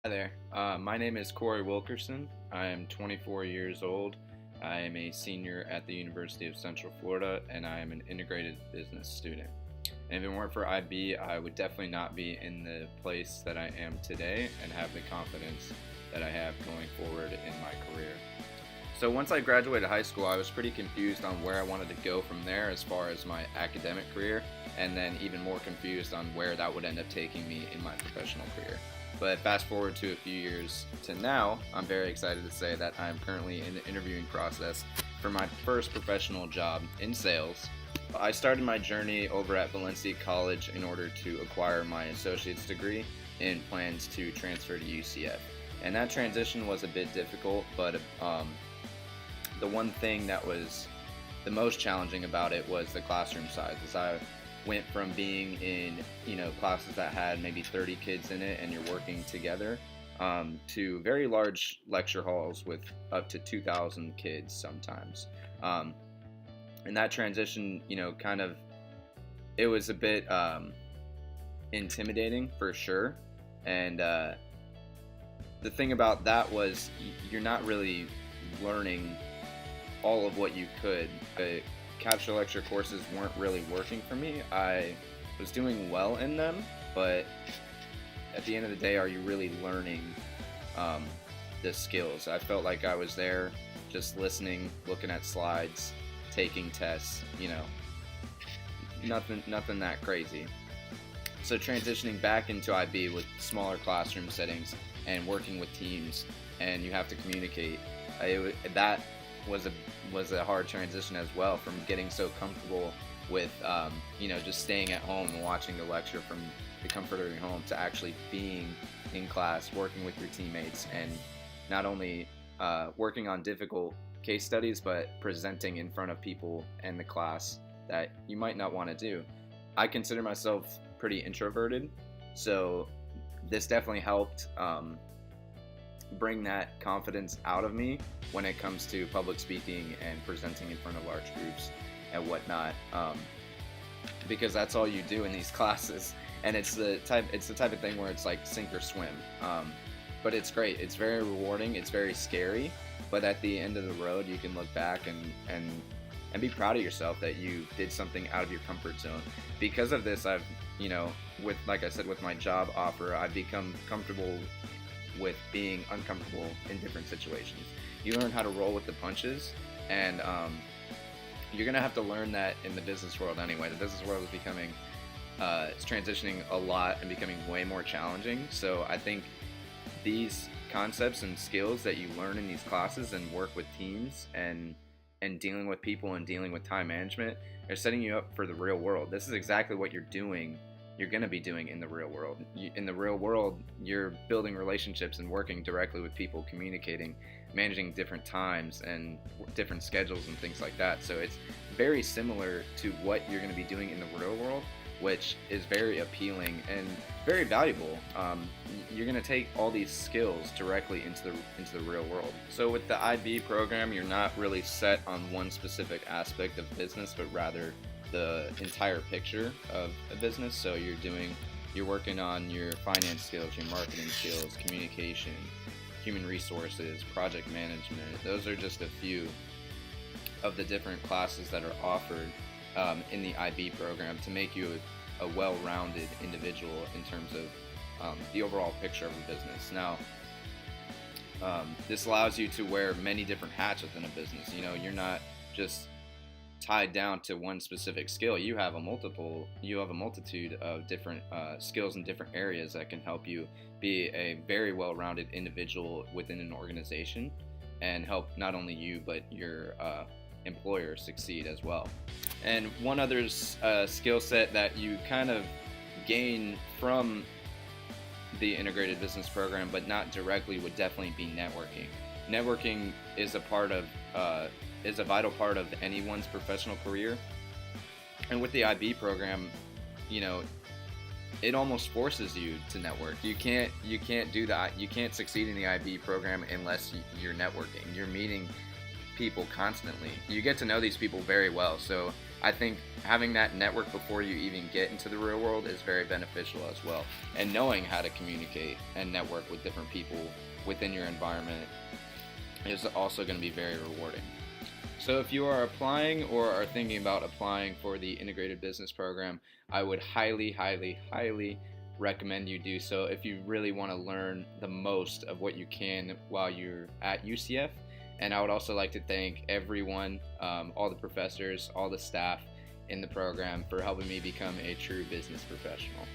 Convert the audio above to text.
Hi there. My name is Corey Wilkerson. I am 24 years old. I am a senior at the University of Central Florida, and I am an integrated business student. And if it weren't for IB, I would definitely not be in the place that I am today and have the confidence that I have going forward in my career. So once I graduated high school, I was pretty confused on where I wanted to go from there as far as my academic career, and then even more confused on where that would end up taking me in my professional career. But fast forward to a few years to now, I'm very excited to say that I'm currently in the interviewing process for my first professional job in sales. I started my journey over at Valencia College in order to acquire my associate's degree in plans to transfer to UCF. And that transition was a bit difficult, but the one thing that was the most challenging about it was the classroom size. As I went from being in classes that had maybe 30 kids in it and you're working together to very large lecture halls with up to 2,000 kids sometimes. And that transition, it was a bit intimidating for sure. And the thing about that was you're not really learning all of what you could. The capture lecture courses weren't really working for me. I was doing well in them, but at the end of the day, are you really learning the skills? I felt like I was there just listening, looking at slides, taking tests, nothing that crazy. So transitioning back into IB with smaller classroom settings and working with teams, and you have to communicate. That was a hard transition as well, from getting so comfortable with just staying at home and watching the lecture from the comfort of your home to actually being in class, working with your teammates, and not only working on difficult case studies, but presenting in front of people in the class that you might not want to do. I consider myself pretty introverted, so this definitely helped bring that confidence out of me when it comes to public speaking and presenting in front of large groups and whatnot, because that's all you do in these classes, and it's the type of thing where it's like sink or swim. But it's great. It's very rewarding. It's very scary, but at the end of the road, you can look back and be proud of yourself that you did something out of your comfort zone. Because of this, I've like I said, with my job offer, I've become comfortable with being uncomfortable in different situations. You learn how to roll with the punches, and you're gonna have to learn that in the business world anyway. The business world is becoming, it's transitioning a lot and becoming way more challenging. So I think these concepts and skills that you learn in these classes and work with teams and dealing with people and dealing with time management are setting you up for the real world. This is exactly what you're going to be doing in the real world. In the real world, you're building relationships and working directly with people, communicating, managing different times and different schedules and things like that. So it's very similar to what you're going to be doing in the real world, which is very appealing and very valuable. You're going to take all these skills directly into the real world. So with the IB program, you're not really set on one specific aspect of business, but rather the entire picture of a business. So you're working on your finance skills, your marketing skills, communication, human resources, project management. Those are just a few of the different classes that are offered in the IB program to make you a well-rounded individual in terms of the overall picture of a business. Now, this allows you to wear many different hats within a business. You're not just tied down to one specific skill. You have a multitude of different skills in different areas that can help you be a very well-rounded individual within an organization and help not only you but your employer succeed as well. And one other skill set that you kind of gain from the integrated business program, but not directly, would definitely be networking. Networking is a vital part of anyone's professional career. And with the IB program, it almost forces you to network. You can't do that. You can't succeed in the IB program unless you're networking. You're meeting people constantly. You get to know these people very well. So I think having that network before you even get into the real world is very beneficial as well. And knowing how to communicate and network with different people within your environment is also going to be very rewarding. So if you are applying or are thinking about applying for the integrated business program, I would highly, highly, highly recommend you do so if you really want to learn the most of what you can while you're at UCF. And I would also like to thank everyone, all the professors, all the staff in the program for helping me become a true business professional.